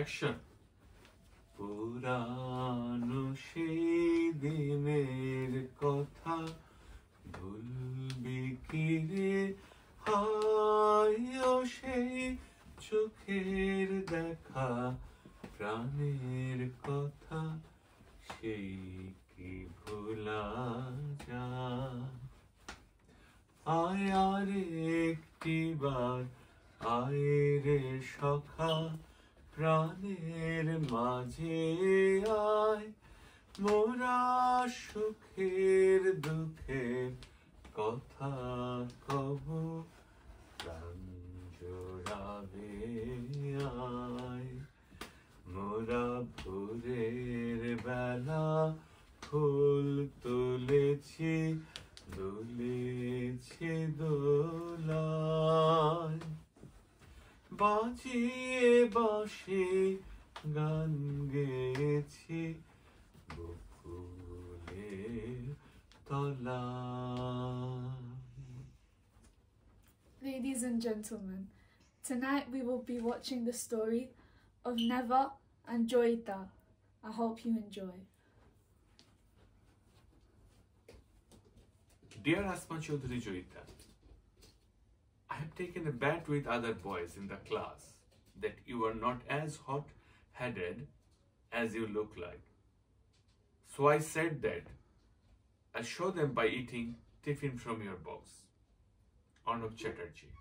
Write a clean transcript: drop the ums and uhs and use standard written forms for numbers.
Action. পুরানো সেই দিনের কথা ভুলবি কি রে, হায় সেই চোখের দেখা, প্রাণের কথা সেই কি ভোলা যায়। আয় আর একটিবার আয় রে সখা, প্রাণের মাঝে আয়, মোরা সুখের দুঃখের কথা কব, প্রাণ জোড়াবে আয়। মোরা ভোরের বেলা ফুল তুলেছি, দুলেছে দোলায়, বাজিয়ে বাঁশি গান গেয়েছি বকুলের তলায়। Ladies and gentlemen, tonight we will be watching the story of Neva and Joyita. I hope you enjoy. Dear Asman Chaudhary Joyita, I have taken a bet with other boys in the class that you are not as hot-headed as you look like. So I said that I'll show them by eating tiffin from your box. Arnab Chatterjee.